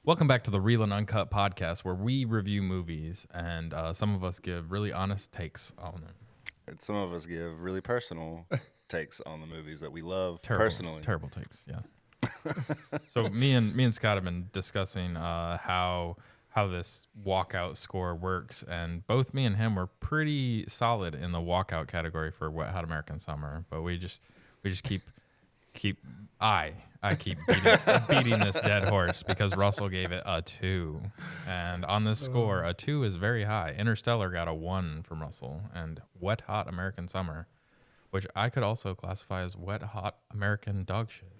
Welcome back to the Real and Uncut podcast, where we review movies, and some of us give really honest takes on them. And some of us give really personal takes on the movies that we love Terrible takes, yeah. So me and Scott have been discussing how this walkout score works, and both me and him were pretty solid in the walkout category for Wet Hot American Summer, but we just keep I keep beating this dead horse because Russell gave it a 2. And on this score, a 2 is very high. Interstellar got a 1 from Russell, and Wet Hot American Summer, which I could also classify as wet hot American dog shit.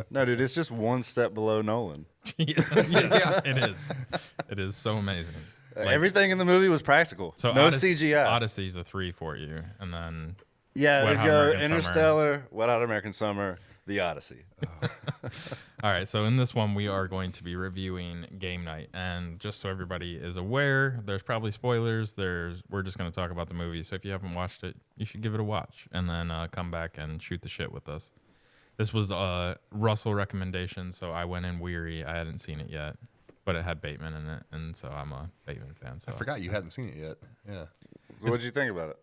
No, dude, it's just one step below Nolan. yeah, it is. It is so amazing. Like, everything in the movie was practical. So no CGI. Odyssey's a 3 for you, and then it'd go Interstellar, Wet Hot American Summer, The Odyssey. All right, so in this one, we are going to be reviewing Game Night, and just so everybody is aware, there's probably spoilers. We're just going to talk about the movie, so if you haven't watched it, you should give it a watch, and then come back and shoot the shit with us. This was a Russell recommendation, so I went in weary. I hadn't seen it yet, but it had Bateman in it, and so I'm a Bateman fan. So I forgot you hadn't seen it yet. Yeah. What did you think about it?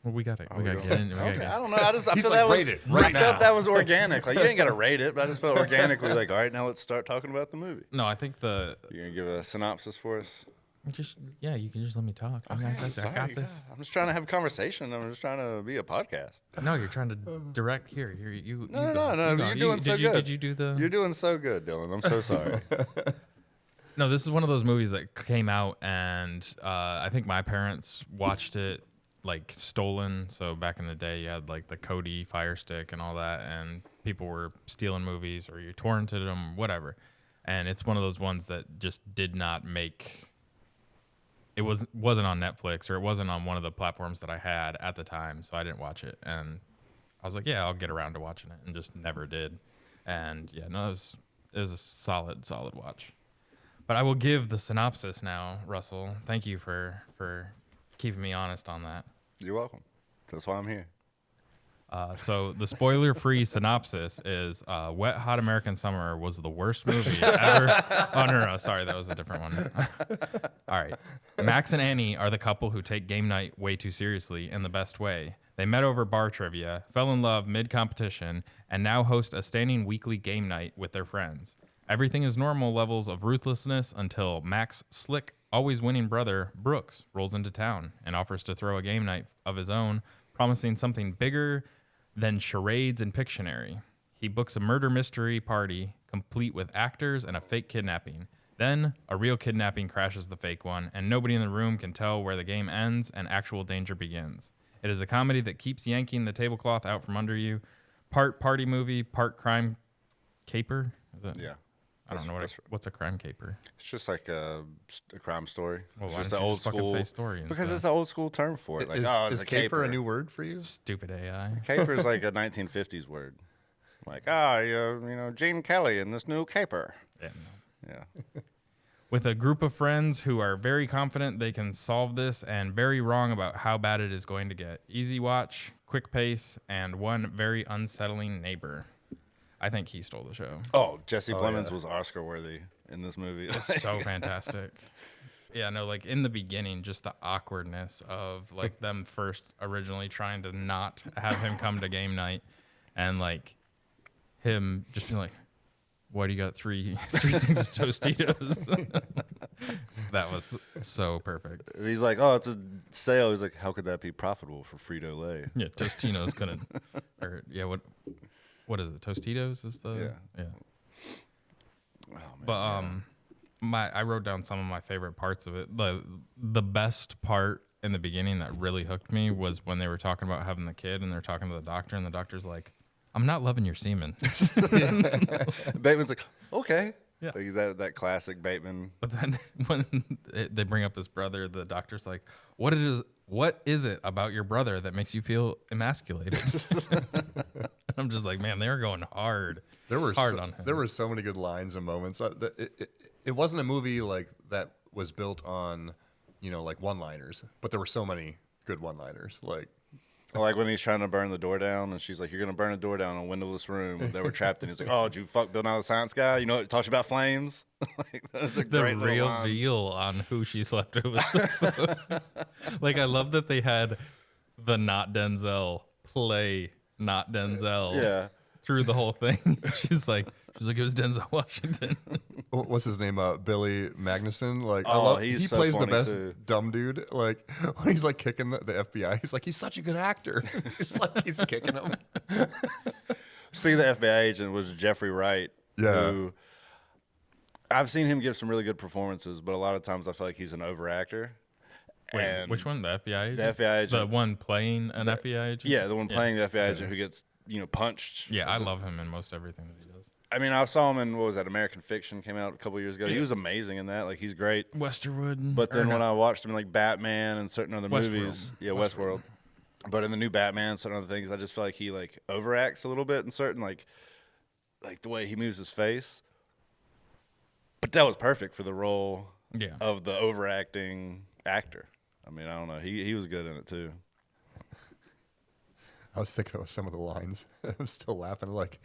Well, we got to get in. Okay, I don't know. I felt that was organic. Like, you ain't got to rate it, but I just felt organically like, all right, now let's start talking about the movie. No, I think You're going to give a synopsis for us? You can just let me talk. Okay, I got this. I'm just trying to have a conversation. I'm just trying to be a podcast. No, you're trying to direct here. No. You're doing so good. Did you do the? You're doing so good, Dylan. I'm so sorry. No, this is one of those movies that came out, and I think my parents watched it like stolen. So back in the day, you had like the Kodi Fire Stick and all that, and people were stealing movies, or you torrented them, whatever. And it's one of those ones that just did not make. It wasn't on Netflix, or it wasn't on one of the platforms that I had at the time, so I didn't watch it. And I was like, yeah, I'll get around to watching it, and just never did. And yeah, no, it was a solid watch. But I will give the synopsis now, Russell. Thank you for keeping me honest on that. You're welcome. That's why I'm here. So the spoiler-free synopsis is Wet Hot American Summer was the worst movie ever. Oh, no, sorry, that was a different one. All right. Max and Annie are the couple who take game night way too seriously in the best way. They met over bar trivia, fell in love mid-competition, and now host a standing weekly game night with their friends. Everything is normal levels of ruthlessness until Mac's slick, always winning brother, Brooks, rolls into town and offers to throw a game night of his own, promising something bigger than charades and Pictionary. He books a murder mystery party, complete with actors and a fake kidnapping. Then, a real kidnapping crashes the fake one, and nobody in the room can tell where the game ends and actual danger begins. It is a comedy that keeps yanking the tablecloth out from under you. Part party movie, part crime caper. Yeah. I don't know what's a crime caper. It's just like a crime story. Well, it's why just don't an you old just fucking school say story instead? Because it's an old school term for it. Like, is caper a new word for you? Stupid AI. Caper is like a 1950s word. Like, Gene Kelly in this new caper. Yeah. Yeah. With a group of friends who are very confident they can solve this and very wrong about how bad it is going to get. Easy watch, quick pace, and one very unsettling neighbor. I think he stole the show. Oh, Jesse Plemons was Oscar worthy in this movie. It's so fantastic. Yeah, no, like in the beginning, just the awkwardness of like them first originally trying to not have him come to game night, and like him just being like, "Why do you got three things of Tostitos?" That was so perfect. He's like, "Oh, it's a sale." He's like, "How could that be profitable for Frito-Lay?" Yeah, Tostitos couldn't. Or yeah, what is it? Tostitos is the yeah. Oh, man, but I wrote down some of my favorite parts of it. The best part in the beginning that really hooked me was when they were talking about having the kid, and they're talking to the doctor, and the doctor's like, "I'm not loving your semen." Bateman's like, "Okay." Yeah. Like that classic Bateman. But then when they bring up his brother, the doctor's like, what is it about your brother that makes you feel emasculated?" I'm just like, man, they're going hard. On him. There were so many good lines and moments. It wasn't a movie like that was built on, like one-liners, but there were so many good one-liners. Like, Like when he's trying to burn the door down, and she's like, "You're gonna burn the door down in a windowless room." They were trapped in. He's like, "Oh, did you fuck Bill Nye the Science Guy? You know, it talks about flames." Like, those are The great little real lines. reveal on who she slept with. Like, I love that they had the not Denzel play not Denzel. Yeah. Through the whole thing. She's like, it was Denzel Washington. What's his name? Billy Magnuson. Like, He's he so plays the funny, best too. dumb dude. Like when he's like kicking the FBI, he's like, he's such a good actor. He's like, he's kicking him. Speaking of the FBI agent, was Jeffrey Wright. Yeah. Who I've seen him give some really good performances, but a lot of times I feel like he's an overactor. Wait, And which one? The FBI agent? The FBI agent. The one playing an FBI agent? Yeah, the one playing the FBI agent who gets punched. Yeah, I love him in most everything that he does. I mean, I saw him in, what was that, American Fiction, came out a couple years ago. He was amazing in that. Like, he's great. Westerwood. But then when I watched him in, like, Batman and certain other movies. Yeah, Westworld. But in the new Batman, certain other things, I just feel like he, like, overacts a little bit in certain, like the way he moves his face. But that was perfect for the role of the overacting actor. I mean, I don't know. He was good in it, too. I was thinking of some of the lines. I'm still laughing. Like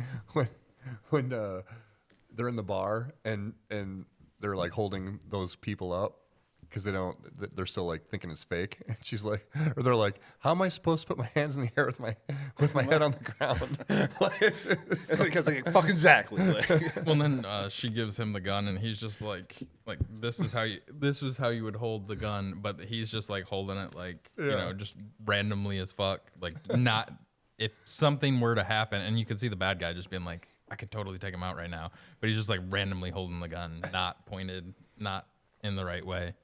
when they're in the bar and they're like holding those people up because they're still like thinking it's fake. And she's like, or they're like, how am I supposed to put my hands in the air with my head on the ground? Because like, fuck exactly. Like. Well, then she gives him the gun, and he's just like this is how you would hold the gun, but he's just like holding it like just randomly as fuck, like not if something were to happen, and you could see the bad guy just being like, I could totally take him out right now, but he's just like randomly holding the gun, not pointed, not in the right way.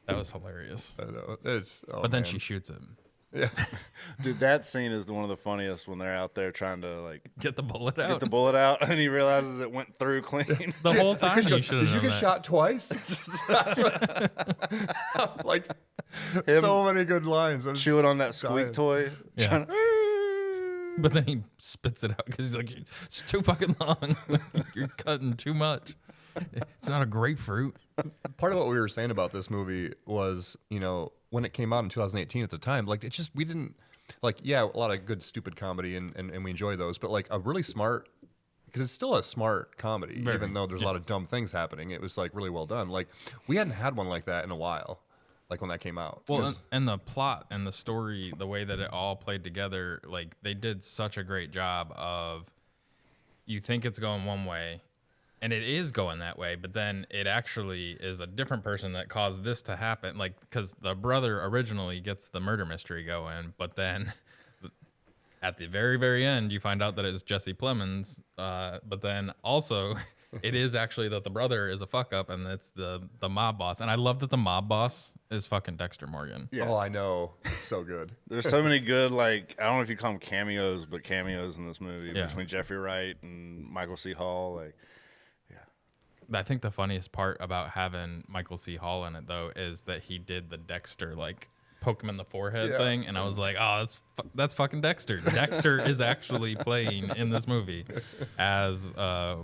That was hilarious. I know. But then she shoots him. Yeah. Dude, that scene is one of the funniest when they're out there trying to like get the bullet out, and he realizes it went through clean. The whole time Did you get shot twice? Like so many good lines. Chewing on that squeak toy. Yeah. But then he spits it out because he's like, it's too fucking long. You're cutting too much. It's not a grapefruit. Part of what we were saying about this movie was, when it came out in 2018 at the time, like we didn't a lot of good stupid comedy and we enjoy those, but like a really smart, because it's still a smart comedy, even though there's a lot of dumb things happening. It was like really well done. Like we hadn't had one like that in a while, like when that came out. Well, and the plot and the story, the way that it all played together, like they did such a great job of, you think it's going one way, and it is going that way, but then it actually is a different person that caused this to happen. Like, because the brother originally gets the murder mystery going, but then at the very, very end, you find out that it's Jesse Plemons. But then also, it is actually that the brother is a fuck up, and it's the mob boss. And I love that the mob boss is fucking Dexter Morgan. Yeah. Oh, I know. It's so good. There's so many good, like, I don't know if you call them cameos, but cameos in this movie between Jeffrey Wright and Michael C. Hall. Like, I think the funniest part about having Michael C. Hall in it, though, is that he did the Dexter, like, poke him in the forehead thing. And I was like, oh, that's fucking Dexter. Dexter is actually playing in this movie as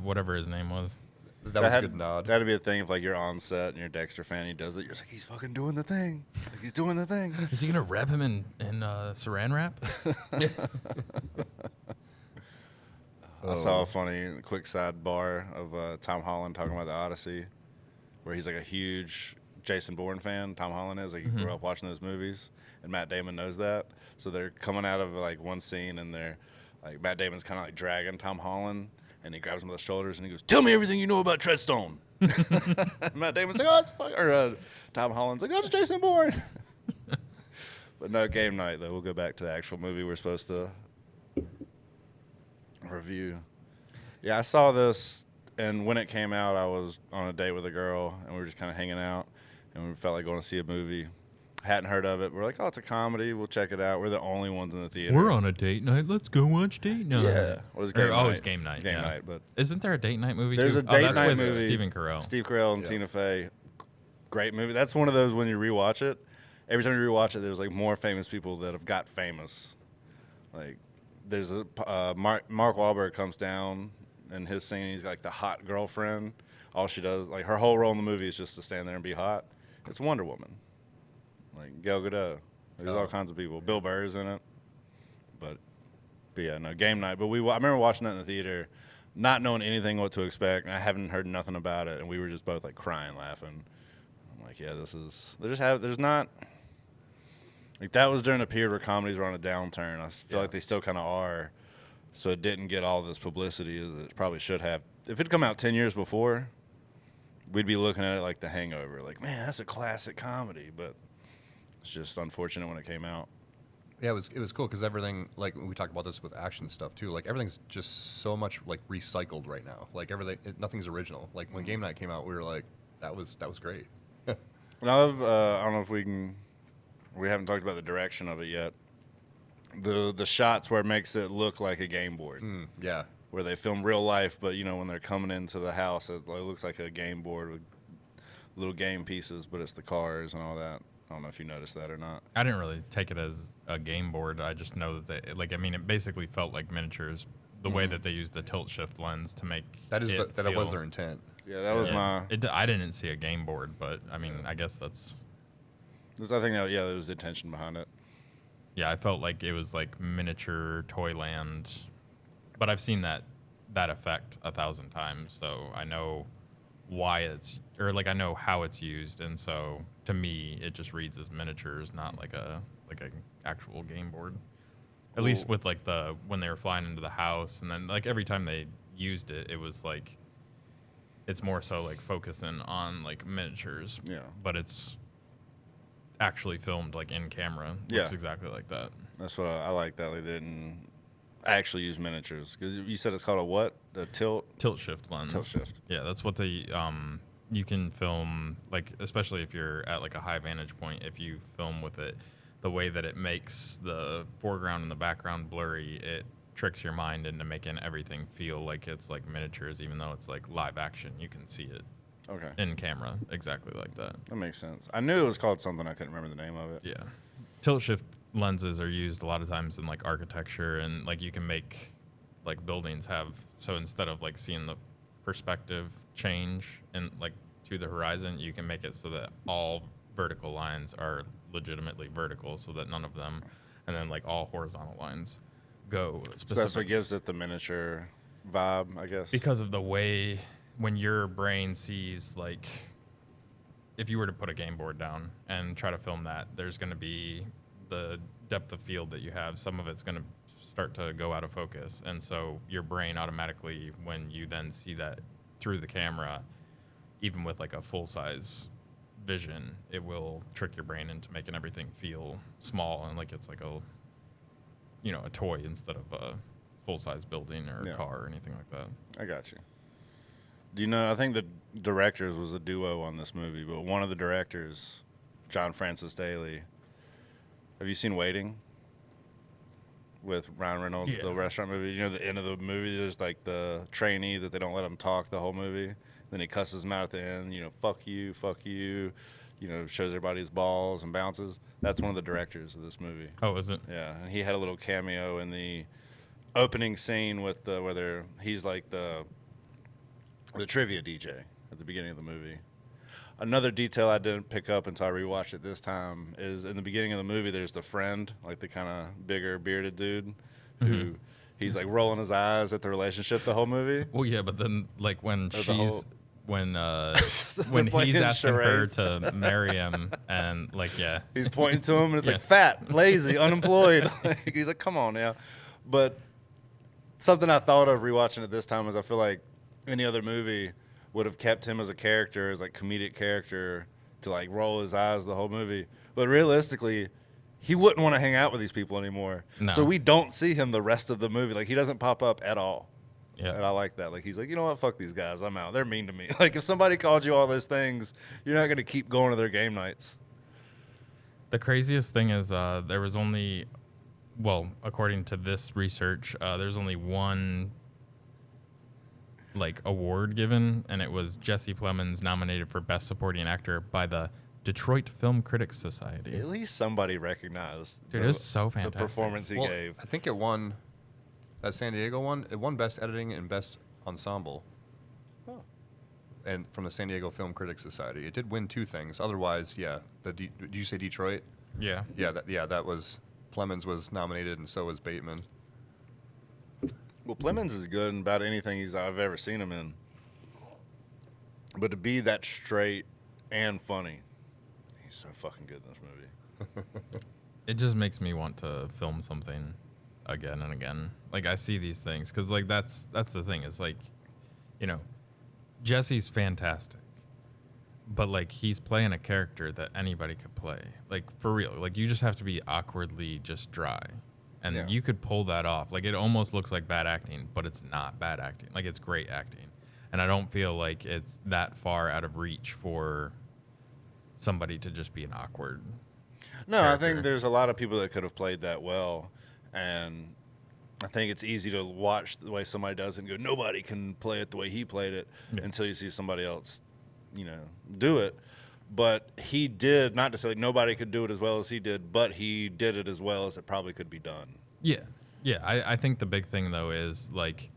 whatever his name was. That was a good nod. That'd be a thing if, like, you're on set and you're a Dexter fan and he does it. You're like, he's fucking doing the thing. Like, he's doing the thing. Is he going to rev him in saran wrap? I saw a funny quick sidebar of Tom Holland talking about the Odyssey, where he's like a huge Jason Bourne fan. Tom Holland is like he grew up watching those movies, and Matt Damon knows that. So they're coming out of like one scene, and they're like Matt Damon's kind of like dragging Tom Holland, and he grabs him by the shoulders and he goes, "Tell me everything you know about Treadstone." Matt Damon's like, "Oh, it's fuck," or Tom Holland's like, "Oh, it's Jason Bourne." But no, game night though. We'll go back to the actual movie we're supposed to review. Yeah, I saw this, and when it came out, I was on a date with a girl, and we were just kind of hanging out, and we felt like going to see a movie. Hadn't heard of it. We're like, oh, it's a comedy. We'll check it out. We're the only ones in the theater. We're on a date night. Let's go watch date night. Yeah. Well, it was game night. Oh, it's game night. Game night. But isn't there a date night movie there's too? a date night with movie. Stephen Carell. Steve Carell and Tina Fey. Great movie. That's one of those when you rewatch it. Every time you rewatch it, there's like more famous people that have got famous. Like, there's a Mark Wahlberg comes down in his scene. He's got, like the hot girlfriend. All she does, like her whole role in the movie is just to stand there and be hot. It's Wonder Woman. Like Gal Gadot. There's all kinds of people. Bill Burr's in it. But yeah, no, game night. But I remember watching that in the theater, not knowing anything what to expect. And I haven't heard nothing about it, and we were just both like crying, laughing. I'm like, yeah, there's not. Like, that was during a period where comedies were on a downturn. I feel like they still kind of are. So it didn't get all this publicity as it probably should have. If it'd come out 10 years before, we'd be looking at it like The Hangover. Like, man, that's a classic comedy. But it's just unfortunate when it came out. Yeah, it was cool because everything, like we talked about this with action stuff too. Like everything's just so much like recycled right now. Like nothing's original. Like when Game Night came out, we were like, that was great. And I don't know if we haven't talked about the direction of it yet. The shots where it makes it look like a game board. Yeah. Where they film real life, but when they're coming into the house, it looks like a game board with little game pieces, but it's the cars and all that. I don't know if you noticed that or not. I didn't really take it as a game board. I just know that it basically felt like miniatures. The way that they used the tilt shift lens to make that it was their intent. Yeah, that was I didn't see a game board, but I mean, I guess that's. I think that there was the intention behind it. Yeah, I felt like it was like miniature Toyland, but I've seen that effect 1,000 times, so I know why I know how it's used, and so to me it just reads as miniatures, not like a actual game board. At least with like when they were flying into the house, and then like every time they used it, it was like it's more so like focusing on like miniatures. Yeah, but it's actually filmed like in camera. Looks exactly like that. That's what I like, that they didn't actually use miniatures, because you said it's called a what? The tilt shift lens. Tilt shift. Yeah, that's what you can film, like, especially if you're at like a high vantage point. If you film with it, the way that it makes the foreground and the background blurry, it tricks your mind into making everything feel like it's like miniatures, even though it's like live action. You can see it. Okay. In camera, exactly like that. That makes sense. I knew it was called something. I couldn't remember the name of it. Yeah. Tilt shift lenses are used a lot of times in like architecture, and like you can make like buildings have, so instead of like seeing the perspective change and like to the horizon, you can make it so that all vertical lines are legitimately vertical, so that none of them, and then like all horizontal lines go specific. So that's what gives it the miniature vibe, I guess. Because of the way when your brain sees, like, if you were to put a game board down and try to film that, there's going to be the depth of field that you have. Some of it's going to start to go out of focus. And so your brain automatically, when you then see that through the camera, even with like a full-size vision, it will trick your brain into making everything feel small and like it's like a toy instead of a full-size building or a car or anything like that. I got you. Do you know, I think the directors was a duo on this movie, but one of the directors, John Francis Daley, have you seen Waiting with Ryan Reynolds, the restaurant movie? The end of the movie, there's like the trainee that they don't let him talk the whole movie. Then he cusses him out at the end, fuck you, shows everybody his balls and bounces. That's one of the directors of this movie. Oh, is it? Yeah, and he had a little cameo in the opening scene with he's like the trivia DJ at the beginning of the movie. Another detail I didn't pick up until I rewatched it this time is in the beginning of the movie, there's the friend, like the kind of bigger bearded dude who he's like rolling his eyes at the relationship the whole movie. Well, yeah, but then like when he's asking charades. her to marry him, and like he's pointing to him and it's like fat, lazy, unemployed. He's like, come on now. But something I thought of rewatching it this time is I feel like any other movie would have kept him as a character, as like comedic character, to like roll his eyes the whole movie. But realistically, he wouldn't want to hang out with these people anymore. No. So we don't see him the rest of the movie. Like, he doesn't pop up at all. Yeah. And I like that. Like, he's like, you know what? Fuck these guys. I'm out. They're mean to me. Like, if somebody called you all those things, you're not going to keep going to their game nights. The craziest thing is there was only, well, according to this research, there's only one like award given, and it was Jesse Plemons nominated for Best Supporting Actor by the Detroit Film Critics Society. At least somebody recognized it was so fantastic. The performance he gave. I think it won, that San Diego one, it won Best Editing and Best Ensemble. Oh. And from the San Diego Film Critics Society. It did win 2 things. Otherwise, did you say Detroit? Yeah. Yeah, that was Plemons was nominated, and so was Bateman. Well, Plemons is good in about anything I've ever seen him in. But to be that straight and funny, he's so fucking good in this movie. It just makes me want to film something again and again. Like, I see these things because, like, that's the thing. It's like, you know, Jesse's fantastic, but like he's playing a character that anybody could play. Like, for real. Like, you just have to be awkwardly just dry, and you could pull that off. Like, it almost looks like bad acting, but it's not bad acting. Like, it's great acting, and I don't feel like it's that far out of reach for somebody to just be an awkward. No, character. I think there's a lot of people that could have played that well, and I think it's easy to watch the way somebody does it and go, nobody can play it the way he played it until you see somebody else, do it. But he did, not to say like nobody could do it as well as he did, but he did it as well as it probably could be done. Yeah. Yeah. I think the big thing, though, is like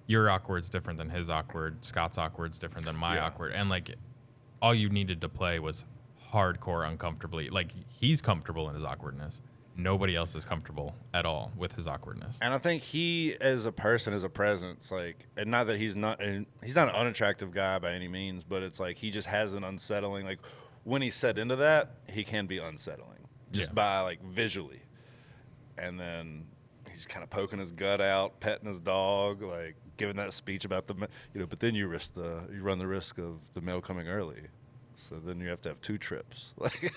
your awkward's different than his awkward. Scott's awkward's different than my awkward. And like all you needed to play was hardcore uncomfortably. Like, he's comfortable in his awkwardness. Nobody else is comfortable at all with his awkwardness. And I think he, as a person, as a presence, like, and not that he's not an unattractive guy by any means, but it's like he just has an unsettling, like, when he's set into that, he can be unsettling just by, like, visually. And then he's kind of poking his gut out, petting his dog, like, giving that speech about but then you run the risk of the mail coming early. So then you have to have 2 trips. Like,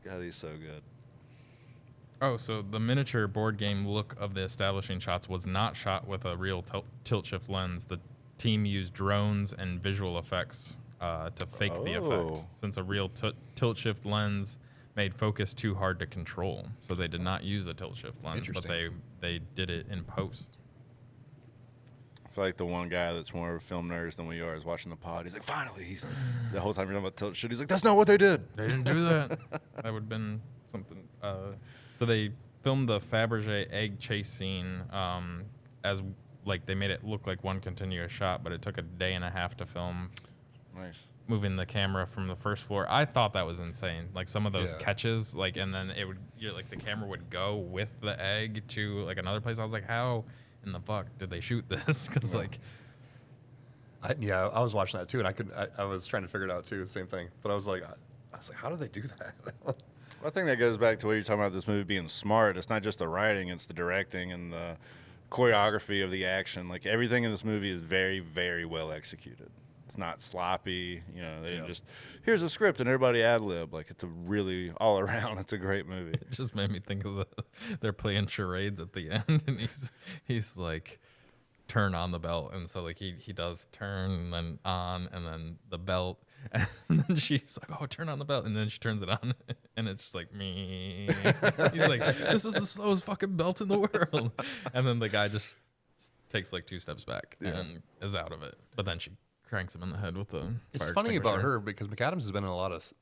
God, he's so good. Oh, so the miniature board game look of the establishing shots was not shot with a real tilt-shift lens. The team used drones and visual effects to fake the effect, since a real tilt-shift lens made focus too hard to control. So they did not use a tilt-shift lens, but they did it in post. I feel like the one guy that's more film nerds than we are is watching the pod. He's like, finally. The whole time you're talking about tilt shit, he's like, that's not what they did. They didn't do that. That would have been something. So they filmed the Faberge egg chase scene as, like, they made it look like one continuous shot, but it took a day and a half to film. Nice. Moving the camera from the first floor. I thought that was insane. Like, some of those catches, like, and then it would, like, the camera would go with the egg to, like, another place. I was like, how in the fuck did they shoot this? Because like, I was watching that too, and I was trying to figure it out too, the same thing. But I was like, how did they do that? Well, I think that goes back to what you're talking about. This movie being smart. It's not just the writing; it's the directing and the choreography of the action. Like, everything in this movie is very, very well executed. It's not sloppy. They didn't just, here's a script and everybody ad lib. Like, it's a really all around. It's a great movie. it just made me think of they're playing charades at the end, and he's like, turn on the belt, and so like he does turn and then on and then the belt, and then she's like, oh, turn on the belt, and then she turns it on, and it's just like me. He's like, this is the slowest fucking belt in the world, and then the guy just takes like 2 steps back and is out of it, but then she cranks him in the head with the It's fire funny about extinguisher. her because McAdams has been in a lot of.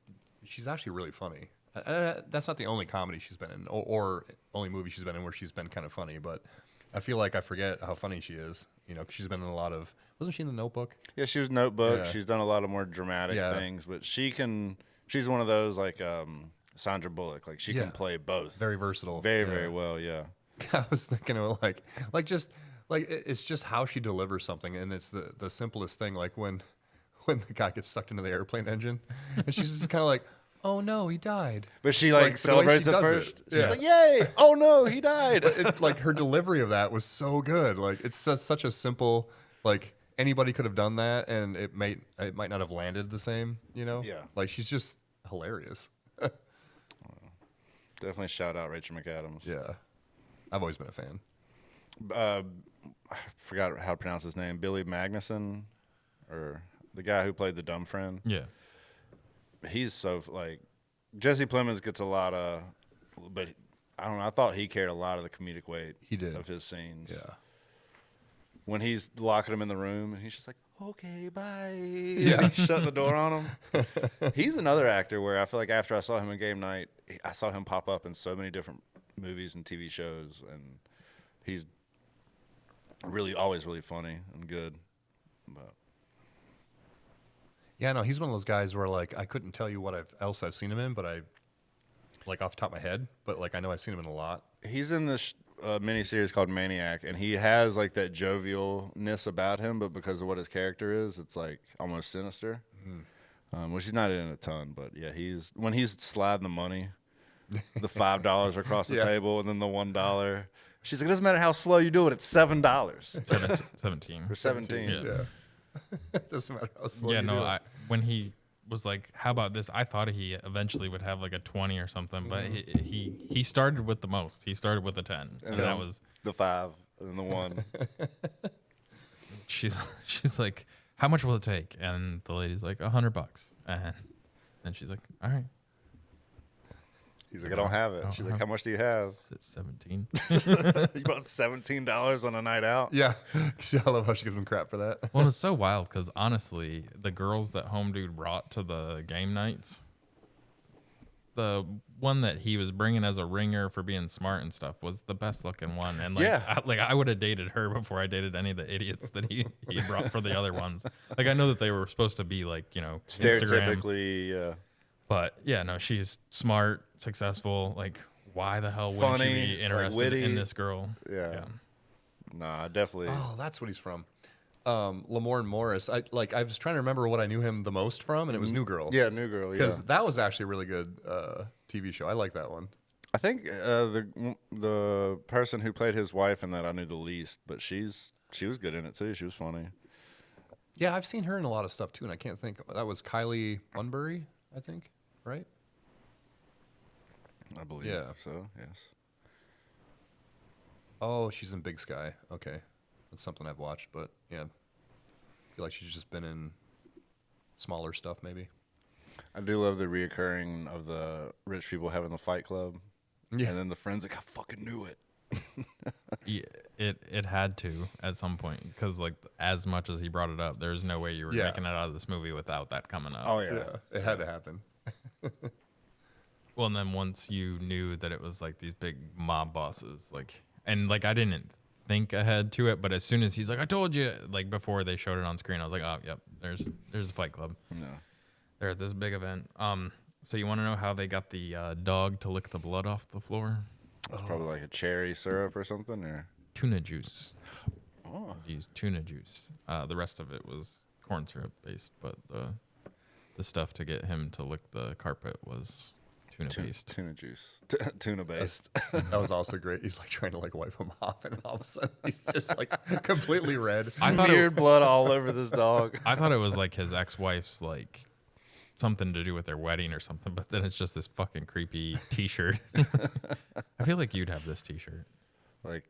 She's actually really funny. That's not the only comedy she's been in, or only movie she's been in where she's been kind of funny. But I feel like I forget how funny she is. 'Cause she's been in a lot of. Wasn't she in The Notebook? Yeah, she was Notebook. Yeah. She's done a lot of more dramatic things, but she's one of those like Sandra Bullock. Like, she can play both. Very versatile. Very, very well. Yeah. I was thinking of it's just how she delivers something, and it's the simplest thing. Like when the guy gets sucked into the airplane engine, and she's just kind of like, "Oh no, he died." But she Like, like the way celebrates she it does first. it. She's Yeah. like, "Yay! Oh no, he died." It's like her delivery of that was so good. Like, it's such a simple, like, anybody could have done that, and it might not have landed the same. Yeah. Like, she's just hilarious. Definitely shout out Rachel McAdams. Yeah, I've always been a fan. I forgot how to pronounce his name. Billy Magnuson, or the guy who played the dumb friend. Yeah. He's so, like, Jesse Plemons gets a lot of, but I don't know. I thought he carried a lot of the comedic weight. He did. Of his scenes. Yeah. When he's locking him in the room and he's just like, okay, bye. Yeah. And he's shutting the door on him. He's another actor where I feel like after I saw him in Game Night, I saw him pop up in so many different movies and TV shows, and he's always really funny and good. But Yeah, no, he's one of those guys where, like, I couldn't tell you what else I've seen him in, but like off the top of my head, but like I know I've seen him in a lot. He's in this miniseries called Maniac, and he has like that jovialness about him, but because of what his character is, it's like almost sinister. Which he's not in a ton, but yeah, when he's sliding the money, the $5 across the table, and then the $1. She's like, it doesn't matter how slow you do it, it's $7. 17. Or 17. Yeah. Doesn't matter how slow Yeah, you no, do it. when he was like, how about this? I thought he eventually would have like a 20 or something, but he started with the most. He started with a 10. And that was the 5 and the 1. she's like, how much will it take? And the lady's like, $100. And then she's like, all right. He's like, I don't have it. She's like, how much do you have? It's 17. You bought $17 on a night out? Yeah. I love how she gives him crap for that. Well, it's so wild because honestly, the girls that Home Dude brought to the game nights, the one that he was bringing as a ringer for being smart and stuff was the best looking one. And like, I would have dated her before I dated any of the idiots that he brought for the other ones. Like, I know that they were supposed to be like, Instagram. Stereotypically, But yeah, no, she's smart, successful. Like, why the hell wouldn't Funny, you be interested witty. in this girl? yeah. Nah, definitely. Oh, that's what he's from. Lamorne Morris. I was trying to remember what I knew him the most from, and it was New Girl. Yeah, New Girl, yeah. Because that was actually a really good TV show. I like that one. I think the person who played his wife in that I knew the least, but she was good in it too. She was funny. Yeah, I've seen her in a lot of stuff too, and I can't think. That was Kylie Bunbury, I think, right? I believe so, yes. Oh, she's in Big Sky. Okay. That's something I've watched, but yeah. I feel like she's just been in smaller stuff maybe. I do love the reoccurring of the rich people having the fight club. Yeah. And then the forensic, I fucking knew it. Yeah, it had to at some point because like as much as he brought it up, there's no way you were making it out of this movie without that coming up. Oh, yeah. Yeah, it had to happen. Well, and then once you knew that it was like these big mob bosses, like, and like I didn't think ahead to it, but as soon as he's like, I told you, like before they showed it on screen, I was like, oh, yep, there's a Fight Club. No. They're at this big event. So you want to know how they got the dog to lick the blood off the floor? It's probably like a cherry syrup or something, or Tuna juice. oh, They used tuna juice. The rest of it was corn syrup based, but the stuff to get him to lick the carpet was tuna based. tuna juice, tuna based. That was also great. He's like trying to like wipe him off, and all of a sudden he's just like completely red. I thought Smeared blood all over this dog. I thought it was like his ex-wife's like something to do with their wedding or something, but then it's just this fucking creepy T-shirt. I feel like you'd have this T-shirt. Like,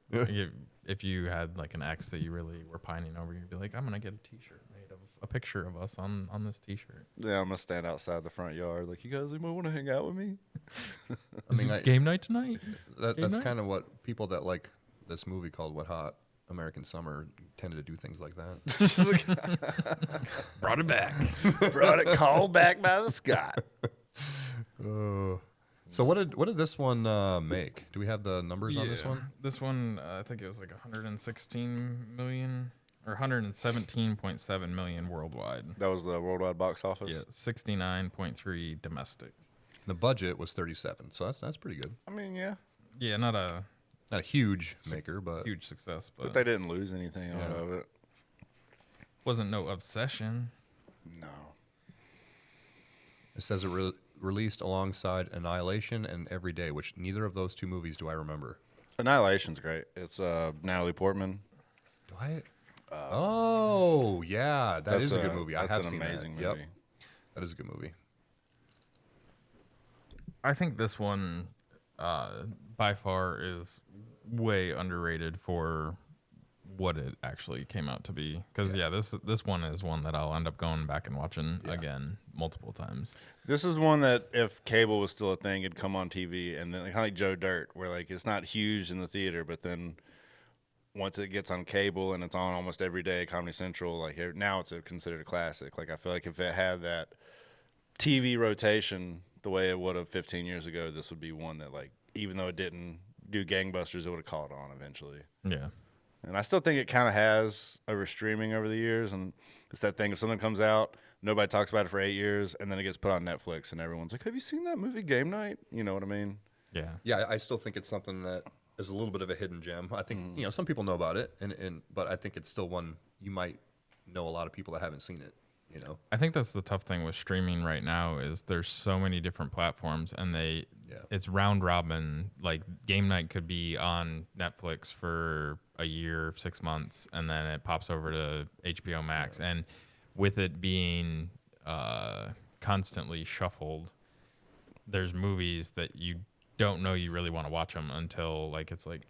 If you had like an ex that you really were pining over, you'd be like, I'm gonna get a T-shirt made of a picture of us on this T-shirt. yeah, I'm gonna stand outside the front yard. Like, you guys, anybody want to hang out with me? I mean, Game night tonight. that's night? kind of what people that like this movie called Wet Hot American Summer tended to do things like that. Brought it back. Brought it called back by the Scott. So what did this one make? Do we have the numbers on this one? This one, I think it was like 116 million or 117.7 million worldwide. That was the worldwide box office. Yeah, 69.3 domestic. The budget was 37, so that's pretty good. I mean, yeah, Yeah, not a Not a huge maker, but huge success, but but they didn't lose anything out of it. wasn't no obsession. No. it says it released alongside Annihilation and Every Day, which neither of those two movies do I remember. Annihilation's great. It's Natalie Portman. Do I? Oh, yeah, that is a good movie. I That's have an seen amazing that. Yep, movie. that is a good movie. I think this one, by far, is way underrated for what it actually came out to be. Because this one is one that I'll end up going back and watching again multiple times. This is one that if cable was still a thing, it'd come on TV, and then kind of like Joe Dirt, where like it's not huge in the theater, but then once it gets on cable and it's on almost every day, Comedy Central, like now it's considered a classic. Like I feel like if it had that TV rotation the way it would have 15 years ago, this would be one that like even though it didn't do gangbusters, it would have caught on eventually. Yeah. And I still think it kind of has over streaming over the years. And it's that thing, if something comes out, nobody talks about it for 8 years, and then it gets put on Netflix, and everyone's like, have you seen that movie Game Night? You know what I mean? Yeah. Yeah, I still think it's something that is a little bit of a hidden gem. I think, some people know about it, but I think it's still one you might know a lot of people that haven't seen it, I think that's the tough thing with streaming right now is there's so many different platforms and it's round robin. Like Game Night could be on Netflix for a year, 6 months, and then it pops over to HBO Max. And with it being constantly shuffled, there's movies that you don't know you really want to watch them until it's like,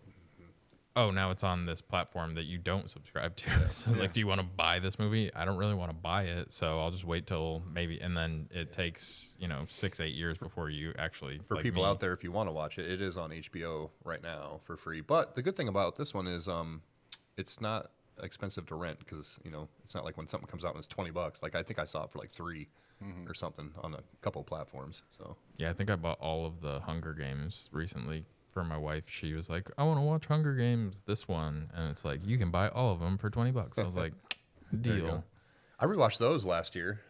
oh, now it's on this platform that you don't subscribe to. So do you want to buy this movie? I don't really want to buy it, so I'll just wait till maybe, and then it takes 6-8 years before you actually. For people out there, if you want to watch it, it is on HBO right now for free. But the good thing about this one is it's not expensive to rent because it's not like when something comes out and it's $20. Like I think I saw it for like $3 or something on a couple of platforms. So yeah, I think I bought all of the Hunger Games recently for my wife. She was like, I want to watch Hunger Games, this one, and it's like you can buy all of them for $20. I was like, deal. I rewatched those last year.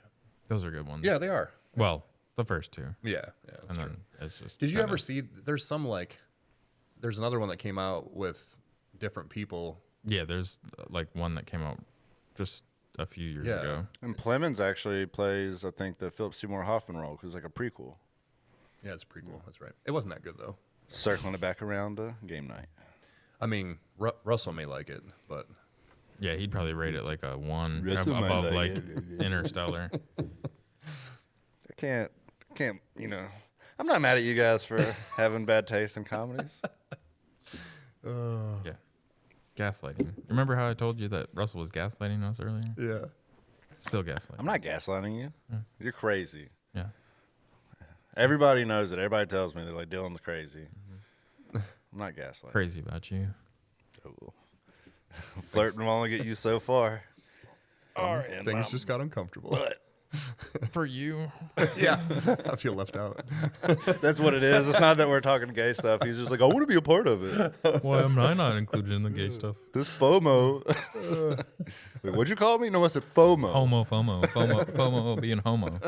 Those are good ones. Yeah, they are. Well, the first two. Yeah, and true. then it's just. Did you ever see? There's another one that came out with different people. Yeah, there's one that came out just a few years ago. And Plemons actually plays, I think, the Philip Seymour Hoffman role because it's like a prequel. Yeah, it's a prequel. That's right. It wasn't that good though. Circling it back around to Game Night. I mean, Russell may like it, but yeah, he'd probably rate it like a 1 Russell might above like Interstellar. I can't. I'm not mad at you guys for having bad taste in comedies. Yeah. Gaslighting. Remember how I told you that Russell was gaslighting us earlier? yeah. Still gaslighting. I'm not gaslighting you. You're crazy. Yeah. Everybody knows it. Everybody tells me they're like, Dylan's crazy. I'm not gaslighting. Crazy about you. Oh. Flirting will only get you so far. All right. Things just got uncomfortable. But For you. Yeah. I feel left out. that's what it is. It's not that we're talking gay stuff. He's just like, I want to be a part of it. Why am I not included in the gay stuff? This FOMO. Wait, what'd you call me? No, I said FOMO. FOMO being homo.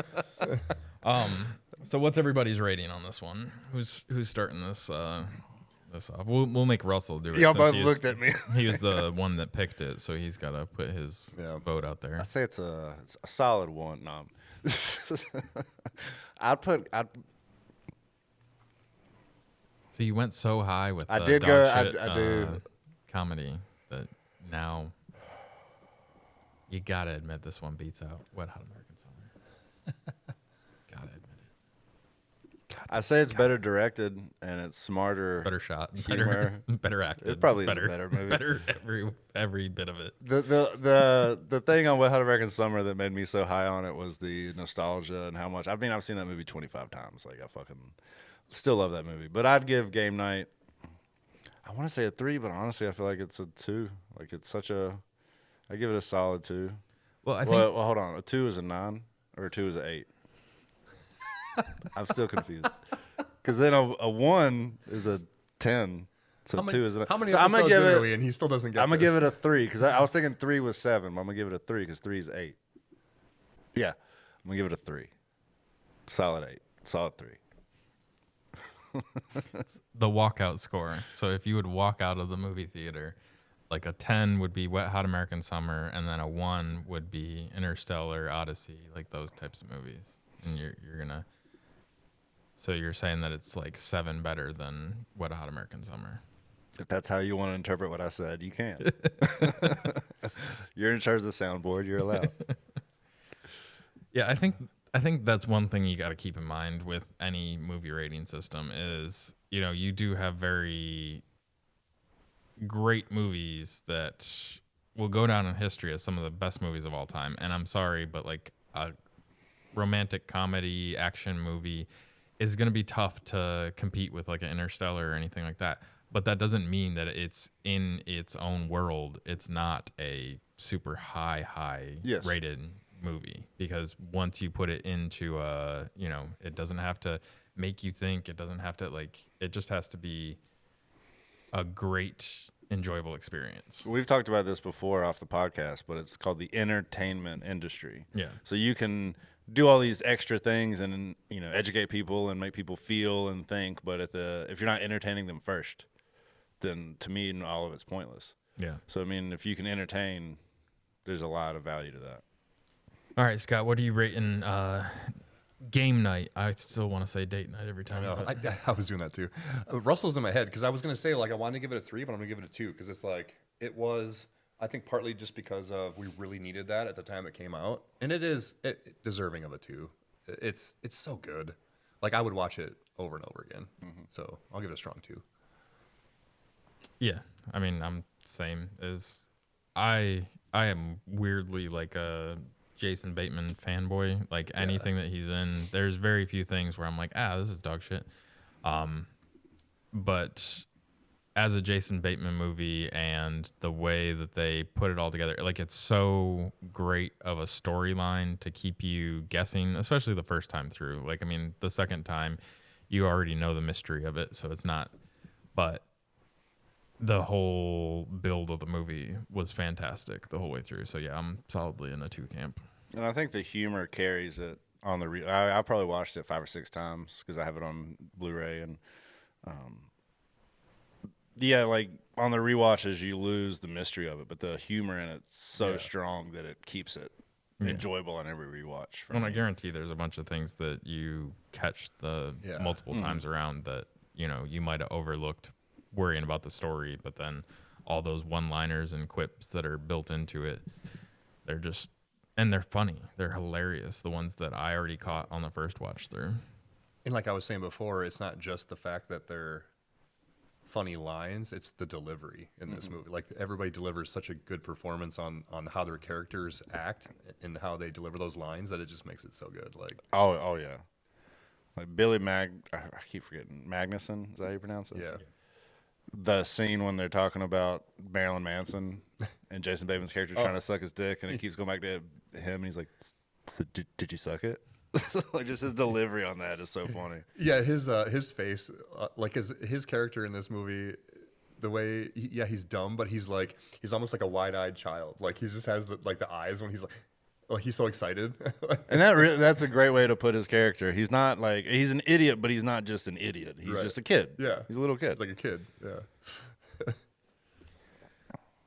So what's everybody's rating on this one? Who's starting this this off? We'll make Russell do it. Y'all since both looked at me. He was the one that picked it, so he's got to put his vote out there. I say it's a solid 1. No. So you went so high with I the did dog go. shit, I do. comedy that now you gotta admit this one beats out Wet Hot American Summer. Gotta admit it. I say it's better directed and it's smarter. Better shot, humor. better acted. It probably is a better, better movie. Better every bit of it. The thing on Wet Hot American Summer that made me so high on it was the nostalgia and how much. I mean, I've seen that movie 25 times. Like I fucking still love that movie. But I'd give Game Night. I want to say a 3, but honestly, I feel like it's a 2. Like it's such a. I give it a solid 2. Well, I think. Well, hold on. A 2 is a 9 or a 2 is an 8. I'm still confused. Because then a 1 is a 10. So 2 is a 9. How many so episodes are we, and he still doesn't get I'm going this? to give it a 3 because I was thinking 3 was 7. But I'm going to give it a 3 because 3 is 8. Yeah. I'm going to give it a 3. Solid 8. Solid 3. The walkout score. So if you would walk out of the movie theater, like a 10 would be Wet Hot American Summer, and then a 1 would be Interstellar, Odyssey, like those types of movies. And you're gonna. So you're saying that it's like 7 better than Wet Hot American Summer. If that's how you want to interpret what I said, you can. You're in charge of the soundboard. You're allowed. Yeah, I think that's one thing you got to keep in mind with any movie rating system is, you do have very great movies that will go down in history as some of the best movies of all time. And I'm sorry, but like a romantic comedy action movie is going to be tough to compete with like an Interstellar or anything like that. But that doesn't mean that it's in its own world. It's not a super high Yes. rated movie, because once you put it into it doesn't have to make you think. It doesn't have to it just has to be a great enjoyable experience. We've talked about this before off the podcast, but it's called the entertainment industry. Yeah. So you can do all these extra things and educate people and make people feel and think, but if you're not entertaining them first, then to me all of it's pointless. Yeah. So I mean, if you can entertain, there's a lot of value to that. All right, Scott, what are you rating game night? I still want to say date night every time. No, I was doing that too. Russell's in my head because I was going to say, like, I wanted to give it a 3, but I'm going to give it a 2 because it's like, it was, I think, partly just because of we really needed that at the time it came out. And it is deserving of a 2. It's so good. Like, I would watch it over and over again. Mm-hmm. So I'll give it a strong 2. Yeah, I mean, I'm same as I am weirdly like a Jason Bateman fanboy. Like anything that he's in, there's very few things where I'm like, this is dog shit. But as a Jason Bateman movie and the way that they put it all together, like it's so great of a storyline to keep you guessing, especially the first time through. Like, I mean, the second time you already know the mystery of it, so it's not, but the whole build of the movie was fantastic the whole way through. So yeah, I'm solidly in a 2 camp. And I think the humor carries it on the. I probably watched it 5 or 6 times because I have it on Blu-ray, and yeah, like on the rewatches you lose the mystery of it, but the humor in it's so strong that it keeps it enjoyable on every rewatch. Well, I guarantee there's a bunch of things that you catch the multiple times around that you might have overlooked worrying about the story, but then all those one-liners and quips that are built into it, and they're funny. They're hilarious. The ones that I already caught on the first watch through. And like I was saying before, it's not just the fact that they're funny lines, it's the delivery in this movie. Like everybody delivers such a good performance on how their characters act and how they deliver those lines that it just makes it so good. Like oh yeah. Like I keep forgetting. Magnuson, is that how you pronounce it? Yeah. The scene when they're talking about Marilyn Manson and Jason Bateman's character trying to suck his dick, and it keeps going back to him, and he's like, so did you suck it? Like, just his delivery on that is so funny. Yeah, his face, like his character in this movie, the way, he's dumb, but he's almost like a wide-eyed child. Like, he just has the eyes when he's like he's so excited. And that's a great way to put his character. He's not like, he's an idiot, but he's not just an idiot. He's just a kid. Yeah. He's a little kid. He's like a kid. Yeah.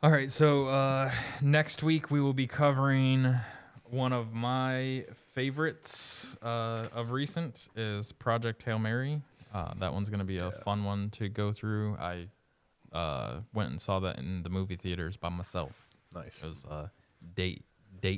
All right, so next week we will be covering one of my favorites of recent is Project Hail Mary. That one's going to be a fun one to go through. I went and saw that in the movie theaters by myself. Nice. It was a date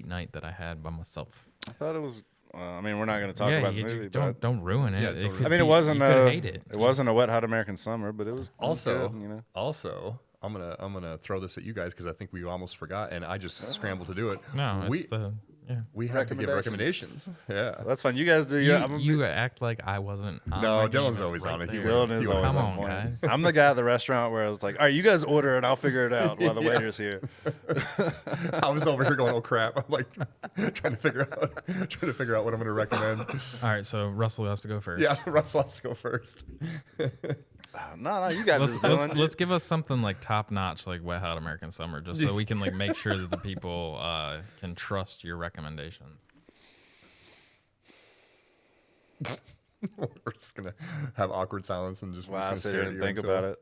night that I had by myself. I thought it was. I mean, we're not going to talk about the movie. Don't ruin it. Yeah, it wasn't. Hate it. It wasn't a Wet Hot American Summer, but it was Also, good, also, I'm gonna throw this at you guys because I think we almost forgot, and I just scrambled to do it. No, we have to give recommendations. Yeah, That's fine. You guys do. You act like I wasn't. On no, my Dylan's game. always Right on it. there. Dylan is always Come on on, point. guys. I'm the guy at the restaurant where I was like, all right, you guys order and I'll figure it out while the waiter's here. I was over here going, oh crap! I'm like trying to figure out what I'm going to recommend. All right, so Russell has to go first. Yeah, Russell has to go first. No, you got this, Dylan. Let's give us something like top notch, like Wet Hot American Summer, just so we can like make sure that the people can trust your recommendations. We're just gonna have awkward silence and just, Wow, sit here and think about it.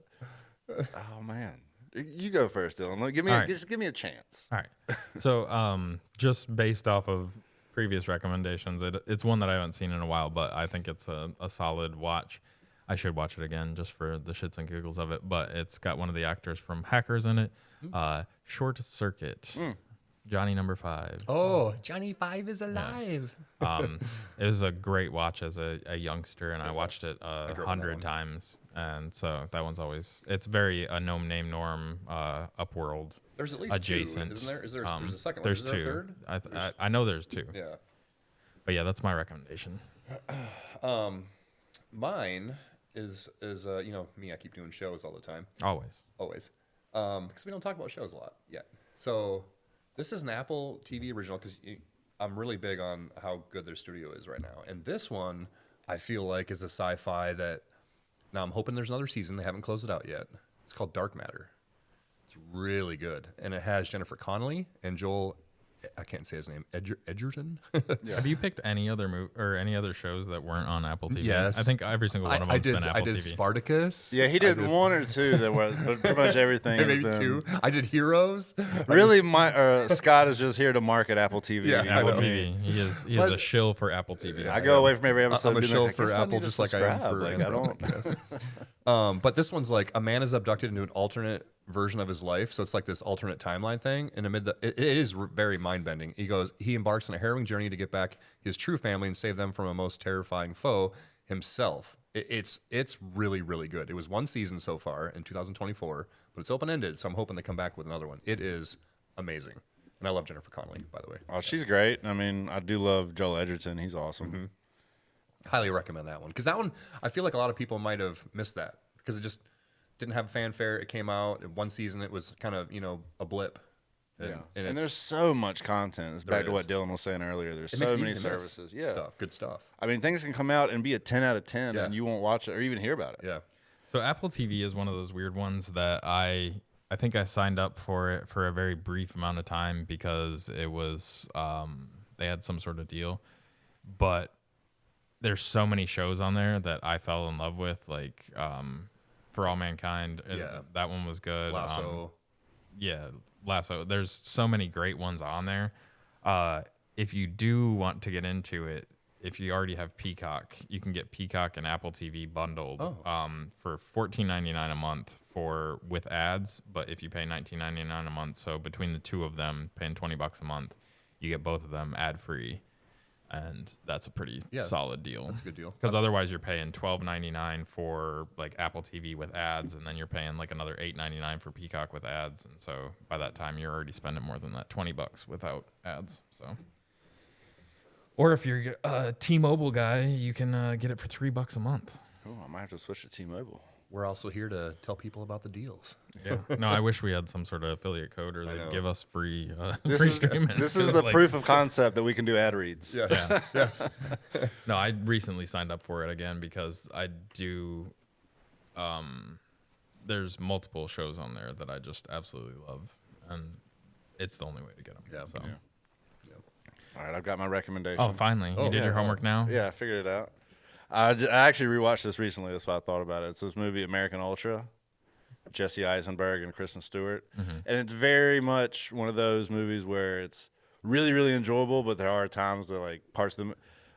Oh man, you go first, Dylan. Just give me a chance. All right. So, just based off of previous recommendations, it's one that I haven't seen in a while, but I think it's a solid watch. I should watch it again just for the shits and giggles of it. But it's got one of the actors from Hackers in it. Short Circuit. Johnny Number 5. Oh, Johnny 5 is alive. It was a great watch as a youngster, and I watched it 100 times. And so that one's always, it's very a gnome name norm Upworld. There's at least adjacent. two, isn't there? There's a second there's one. Is there two. a third? I know there's 2. Yeah. But yeah, that's my recommendation. Mine is me. I keep doing shows all the time. Always. Because we don't talk about shows a lot yet. So this is an Apple TV original because I'm really big on how good their studio is right now. And this one I feel like is a sci-fi that now I'm hoping there's another season. They haven't closed it out yet. It's called Dark Matter. It's really good, and it has Jennifer Connelly and Joel. I can't say his name. Edgerton. Have you picked any other or any other shows that weren't on Apple TV? Yes. I think every single one of them's been Apple I did TV. Spartacus. Yeah, he did one or two that were, but pretty much everything. has Maybe been- 2. I did Heroes. Really, Scott is just here to market Apple TV. Yeah, Apple I know. TV. He is But- a shill for Apple TV. I go away from every episode. I'm a being shill like, for I guess I Apple, need to just like I am subscribe. for Like, I Android. don't. But this one's like a man is abducted into an alternate version of his life, so it's like this alternate timeline thing. And amid it is very mind bending. He embarks on a harrowing journey to get back his true family and save them from a most terrifying foe, himself. It's really, really good. It was 1 season so far in 2024, but it's open ended, so I'm hoping they come back with another one. It is amazing, and I love Jennifer Connelly, by the way. Oh, she's great. I mean, I do love Joel Edgerton. He's awesome. Mm-hmm. Highly recommend that one, because that one I feel like a lot of people might have missed that because it just didn't have fanfare. It came out in 1 season. It was kind of a blip. Yeah, and and it's- there's so much content. It's There back to what is. Dylan was saying earlier. There's it makes so it many easy to miss services. Yeah, stuff, good stuff. I mean, things can come out and be a 10 out of 10, Yeah. and you won't watch it or even hear about it. Yeah, So Apple TV is one of those weird ones that I think I signed up for it for a very brief amount of time because it was they had some sort of deal, but there's so many shows on there that I fell in love with, like For All Mankind. Yeah. That one was good. Lasso. Lasso. There's so many great ones on there. If you do want to get into it, if you already have Peacock, you can get Peacock and Apple TV bundled for $14.99 a month with ads. But if you pay $19.99 a month, so between the two of them, paying $20 a month, you get both of them ad free, and that's a pretty solid deal. that's a good deal. Because otherwise, you're paying $12.99 for like Apple TV with ads, and then you're paying like another $8.99 for Peacock with ads, and so by that time, you're already spending more than that $20 without ads. So, or if you're a T-Mobile guy, you can get it for $3 a month. Oh, I might have to switch to T-Mobile. We're also here to tell people about the deals. Yeah. No, I wish we had some sort of affiliate code, or know. they'd give us free This free is, streaming. this is 'Cause, the like, proof of concept that we can do ad reads. Yeah. Yes. No, I recently signed up for it again because I do. There's multiple shows on there that I just absolutely love, and it's the only way to get them. Yeah. So. Yeah. All right, I've got my recommendation. Oh, finally! Oh, You did yeah. your homework now. Yeah, I figured it out. I actually rewatched this recently. That's why I thought about it. It's this movie, American Ultra, Jesse Eisenberg and Kristen Stewart. And it's very much one of those movies where it's really, really enjoyable, but there are times that, like, parts of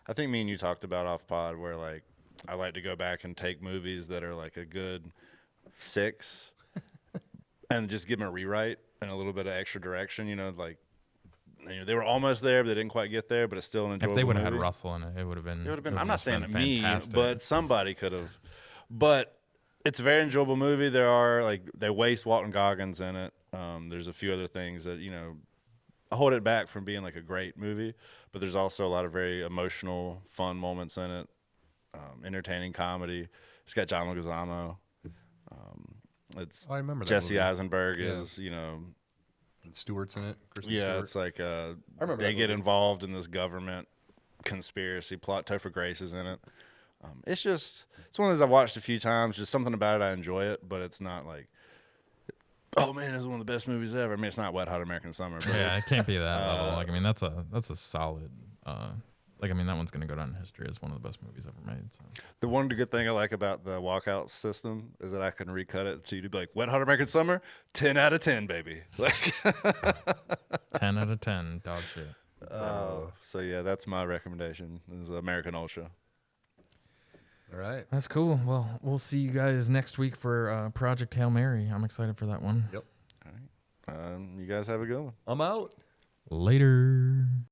I think me and you talked about off pod where, like, I like to go back and take movies that are, like, a good 6 and just give them a rewrite and a little bit of extra direction, like, they were almost there, but they didn't quite get there, but it's still an enjoyable If they would have had movie. Russell in it, it would have been. It would have been. it I'm would've not just saying been me, fantastic. but somebody could have. But it's a very enjoyable movie. There are they waste Walton Goggins in it. There's a few other things that hold it back from being like a great movie. But there's also a lot of very emotional, fun moments in it. Entertaining comedy. It's got John Leguizamo. It's I remember that Jesse movie. Eisenberg Yeah. is And Stewart's in it. Kristen yeah, Stewart. it's like remember they that get movie. involved in this government conspiracy plot. Topher Grace is in it. It's one of those I've watched a few times. Just something about it, I enjoy it, but it's not like, oh man, this is one of the best movies ever. I mean, it's not Wet Hot American Summer, but Yeah, it can't be that level. Like, I mean, that's a solid. Like, I mean, that one's gonna go down in history as one of the best movies ever made. So. the one good thing I like about the Walkout system is that I can recut it to be like Wet Hot American Summer, 10 out of 10, baby. Like, 10 out of 10, dog shit. so yeah, that's my recommendation. Is American Ultra. All right. That's cool. Well, we'll see you guys next week for Project Hail Mary. I'm excited for that one. Yep. You guys have a good one. I'm out. Later.